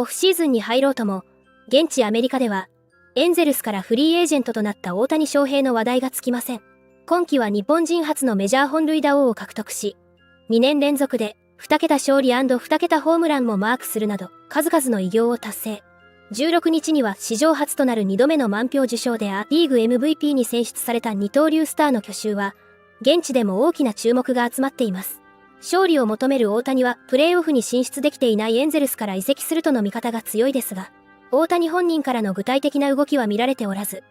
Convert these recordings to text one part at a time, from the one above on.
フシーズンに入ろうとも、現地アメリカでは、エンゼルスからフリーエージェントとなった大谷翔平の話題がつきません。今季は日本人初のメジャー本塁打王を獲得し、2年連続で2桁勝利&2桁ホームランもマークするなど、数々の偉業を達成。16日には史上初となる2度目の満票受賞でリーグ MVP に選出された二刀流スターの去就は、現地でも大きな注目が集まっています。勝利を求める大谷はプレーオフに進出できていないエンゼルスから移籍するとの見方が強いですが、大谷本人からの具体的な動きは見られておらず、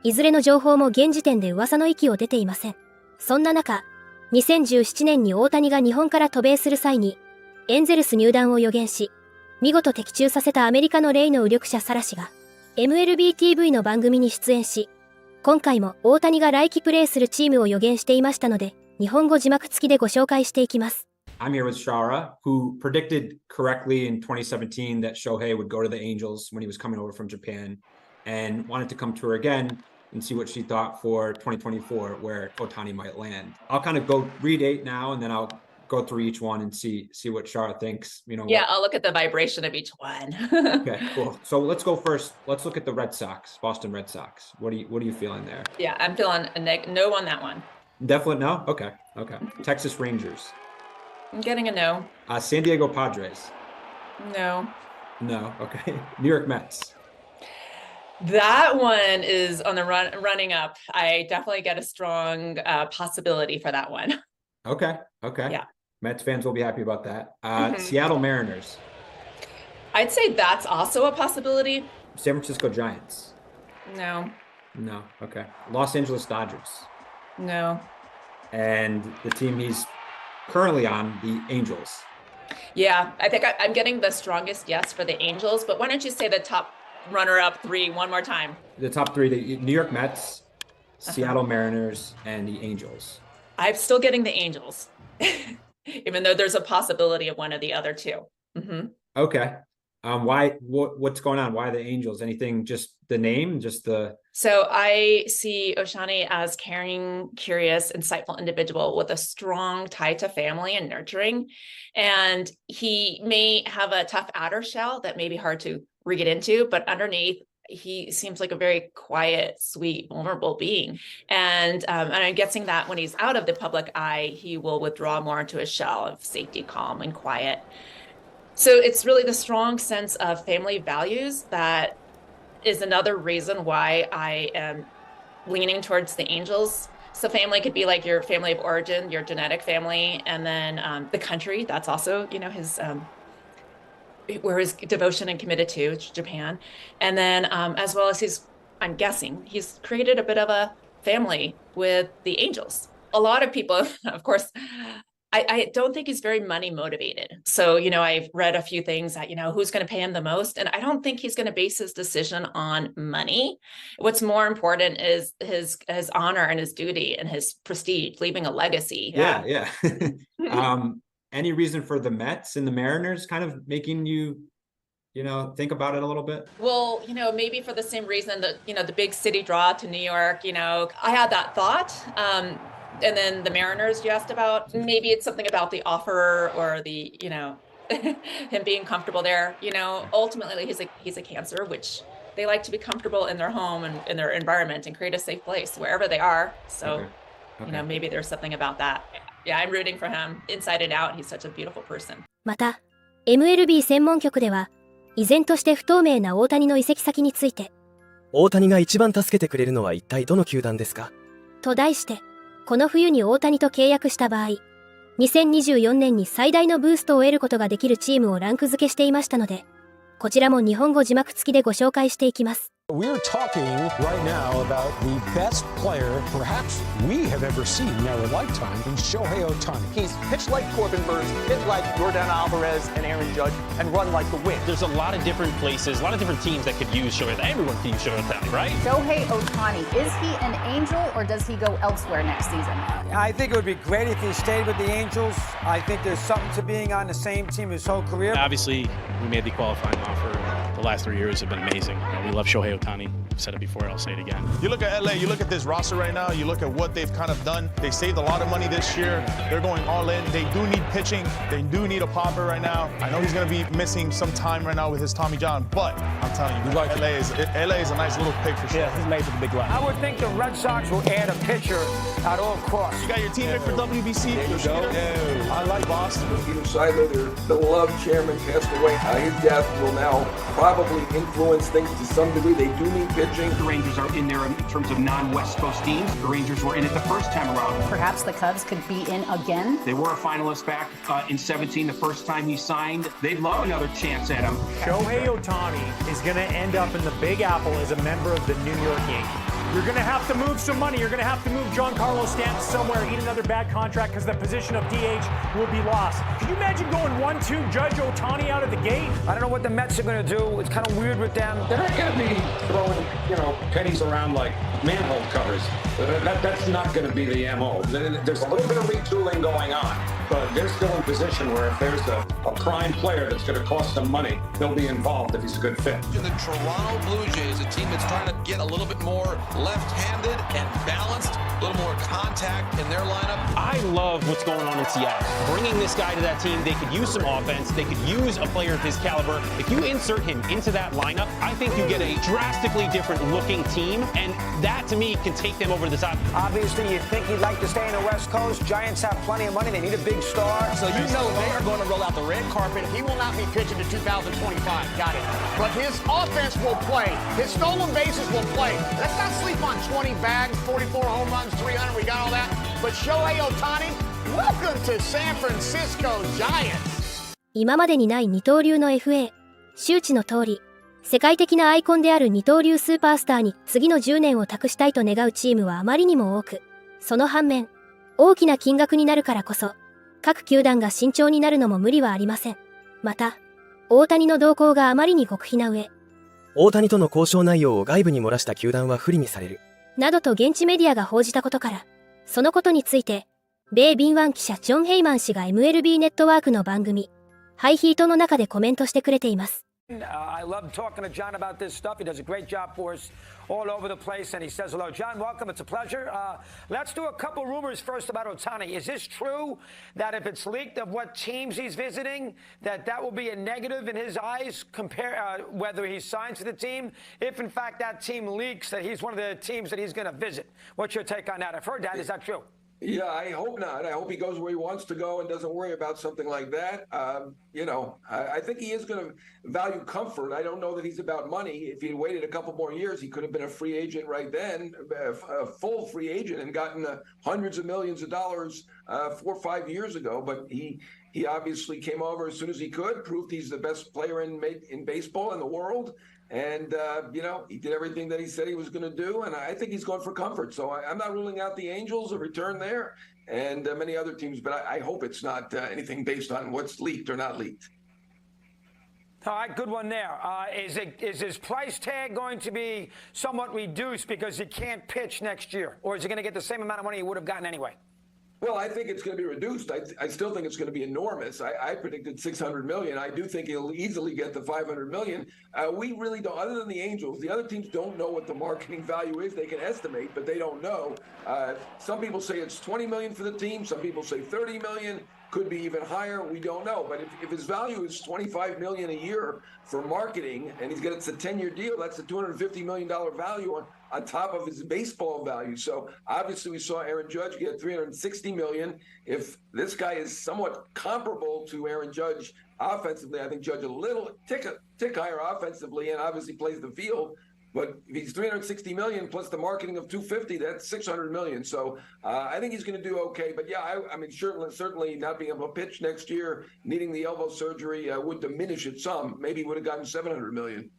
いずれの情報も現時点で噂の域を出ていません。そんな中、2017年に大谷が日本から渡米する際に、エンゼルス入団を予言し、見事的中させたアメリカの霊能力者サラ氏が、MLB TV の番組に出演し、今回も大谷が来季プレーするチームを予言していましたので、日本語字幕付きでご紹介していきます。I'm here with Shara, who predicted correctly in 2017 that Shohei would go to the Angels when he was coming over from Japan and wanted to come to her again and see what she thought for 2024, where Ohtani might land. I'll kind of go read 8 now, and then I'll go through each one and see what Shara thinks. Yeah, I'll look at the vibration of each one. Okay, cool. So let's go first. Let's look at the Red Sox, Boston Red Sox. What are you feeling there? Yeah, I'm feeling a no on that one. Definite no? Okay. Texas Rangers. I'm getting a no. San Diego Padres. No. No, okay. New York Mets. That one is on the running up. I definitely get a strong possibility for that one. Okay. Yeah. Mets fans will be happy about that. Seattle Mariners. I'd say that's also a possibility. San Francisco Giants. No. No, okay. Los Angeles Dodgers. No. And the team he's currently on, the Angels. Yeah, I think I'm getting the strongest yes for the Angels, but why don't you say the top runner-up 3 one more time? The top 3, the New York Mets, Seattle Mariners, and the Angels. I'm still getting the Angels, even though there's a possibility of one of the other two. Mm-hmm. Okay. What's going on? Why the Angels? Anything, just the name, So I see Ohtani as caring, curious, insightful individual with a strong tie to family and nurturing. And he may have a tough outer shell that may be hard to get into, but underneath, he seems like a very quiet, sweet, vulnerable being. And I'm guessing that when he's out of the public eye, he will withdraw more into a shell of safety, calm, and quiet. So it's really the strong sense of family values that is another reason why I am leaning towards the Angels. So family could be like your family of origin, your genetic family, and then the country. That's also, his where his devotion and committed to Japan, and then as well as I'm guessing he's created a bit of a family with the Angels. A lot of people, of course. I don't think he's very money motivated. So, I've read a few things that, who's going to pay him the most. And I don't think he's going to base his decision on money. What's more important is his honor and his duty and his prestige, leaving a legacy. Yeah. Any reason for the Mets and the Mariners kind of making you, think about it a little bit? Well, maybe for the same reason that, the big city draw to New York, I had that thought. And then the Mariners you asked about, maybe it's something about the offer or the, him being comfortable there. Ultimately he's a Cancer, which they like to be comfortable in their home and in their environment and create a safe place wherever they are. So, okay. Maybe there's something about that. Yeah, I'm rooting for him inside and out. He's such a beautiful person. また、MLB 専門局では、依然として不透明な大谷の移籍先について、大谷が一番助けてくれるのは一体どの球団ですか？と題して、この冬に大谷と契約した場合、2024年に最大のブーストを得ることができるチームをランク付けしていましたので、こちらも日本語字幕付きでご紹介していきます。We're talking right now about the best player perhaps we have ever seen in our lifetime in Shohei Ohtani. He's pitched like Corbin Burns, hit like Yordan Alvarez and Aaron Judge, and run like the wind. There's a lot of different places, a lot of different teams that could use Shohei. Everyone can use Shohei Ohtani, right? Shohei Ohtani, is he an Angel or does he go elsewhere next season? I think it would be great if he stayed with the Angels. I think there's something to being on the same team his whole career. Obviously, we made the qualifying offer. The last 3 years have been amazing. We love Shohei Ohtani. I've said it before, I'll say it again. You look at LA, you look at this roster right now, you look at what they've kind of done. They saved a lot of money this year. They're going all in. They do need pitching. They do need a popper right now. I know he's going to be missing some time right now with his Tommy John, but I'm telling you, LA is a nice little pick for sure. Yeah, he's made for the big line. I would think the Red Sox will add a pitcher at all costs. You got your teammate for WBC. There you go. No. I like Boston. Peter Seidler, their beloved chairman, passed away. His death will now probably influence things to some degree. They do need pitching. The Rangers are in there in terms of non-West Coast teams. The Rangers were in it the first time around. Perhaps the Cubs could be in again. They were a finalist back in 17, the first time he signed. They'd love another chance at him. Shohei Ohtani is going to end up in the Big Apple as a member of the New York Yankees. You're going to have to move some money. You're going to have to move Giancarlo Stanton somewhere, eat another bad contract because the position of DH will be lost. Can you imagine going 1-2, Judge Ohtani out of the gate? I don't know what the Mets are going to do. It's kind of weird with them. They're not going to be throwing, pennies around like manhole covers. That's not going to be the MO. There's a little bit of retooling going on, but they're still in position where if there's a prime player that's going to cost them money, they'll be involved if he's a good fit. The Toronto Blue Jays, a team that's trying to get a little bit more left-handed and balanced, a little more contact in their lineup. I love what's going on in Seattle. Bringing this guy to that team, they could use some offense. They could use a player of his caliber. If you insert him into that lineup, I think you get a drastically different looking team, and that to me can take them over the top. Obviously, you think he'd like to stay in the West Coast. Giants have plenty of money. They need a big star. So you know they are going to roll out the red carpet. He will not be pitching to 2025. Got it. But his offense will play. His stolen bases will play. Let's not sleep on 20 bags, 44 home runs, 300. We got all that. But Shohei Ohtani, welcome to San Francisco Giants. 今までにない二刀流の FA。周知の通り、世界的なアイコンである二刀流スーパースターに次の10年を託したいと願うチームはあまりにも多く、その反面、大きな金額になるからこそ、各球団が慎重になるのも無理はありません。また、大谷の動向があまりに極秘な上、大谷との交渉内容を外部に漏らした球団は不利にされる。などと現地メディアが報じたことから、そのことについて、米敏腕記者ジョン・ヘイマン氏が MLB ネットワークの番組、ハイヒートの中でコメントしてくれています。I love talking to John about this stuff. He does a great job for us all over the place, and he says hello. John, welcome. It's a pleasure. Let's do a couple rumors first about Ohtani. Is this true that if it's leaked of what teams he's visiting, that will be a negative in his eyes, whether he signs to the team? If, in fact, that team leaks that he's one of the teams that he's going to visit. What's your take on that? I've heard that. Is that true? Yeah, I hope not. I hope he goes where he wants to go and doesn't worry about something like that. I think he is going to value comfort. I don't know that he's about money. If he had waited a couple more years, he could have been a free agent right then, a full free agent, and gotten hundreds of millions of dollars 4 or 5 years ago. But he obviously came over as soon as he could, proved he's the best player in baseball in the world. And, he did everything that he said he was going to do. And I think he's going for comfort. So I'm not ruling out the Angels, a return there, and many other teams. But I hope it's not anything based on what's leaked or not leaked. All right, good one there. Is his price tag going to be somewhat reduced because he can't pitch next year? Or is he going to get the same amount of money he would have gotten anyway? Well, I think it's going to be reduced. I still think it's going to be enormous. I predicted $600 million. I do think he'll easily get the $500 million. We really don't, other than the Angels, the other teams don't know what the marketing value is. They can estimate, but they don't know. Some people say it's $20 million for the team. Some people say $30 million. Could be even higher. We don't know. But if his value is $25 million a year for marketing, and he's got it's a 10-year deal, that's a $250 million value on top of his baseball value. So obviously we saw Aaron Judge get $360 million. If this guy is somewhat comparable to Aaron Judge offensively, I think Judge a little tick higher offensively, and obviously plays the field. But if he's $360 million plus the marketing of $250, that's $600 million. So I think he's going to do okay. But yeah, I mean, certainly not being able to pitch next year, needing the elbow surgery would diminish it some. Maybe he would have gotten $700 million.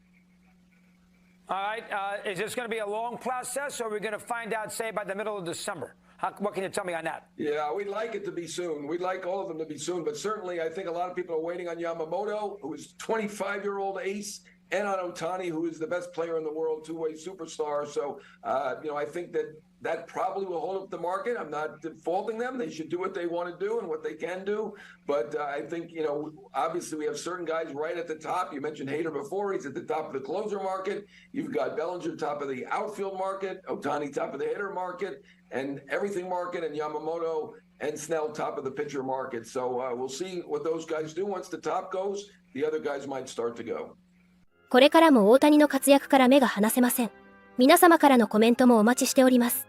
All right. Is this going to be a long process, or are we going to find out, say, by the middle of December? What can you tell me on that? Yeah, we'd like it to be soon. We'd like all of them to be soon. But certainly I think a lot of people are waiting on Yamamoto, who is a 25-year-old ace. and on Ohtani, who is the best player in the world, two-way superstar. So, I think that probably will hold up the market. I'm not faulting them. They should do what they want to do and what they can do. But I think, obviously we have certain guys right at the top. You mentioned Hader before. He's at the top of the closer market. You've got Bellinger top of the outfield market, Ohtani top of the hitter market, and everything market, and Yamamoto and Snell top of the pitcher market. So we'll see what those guys do. Once the top goes, the other guys might start to go. これからも大谷の活躍から目が離せません。皆様からのコメントもお待ちしております。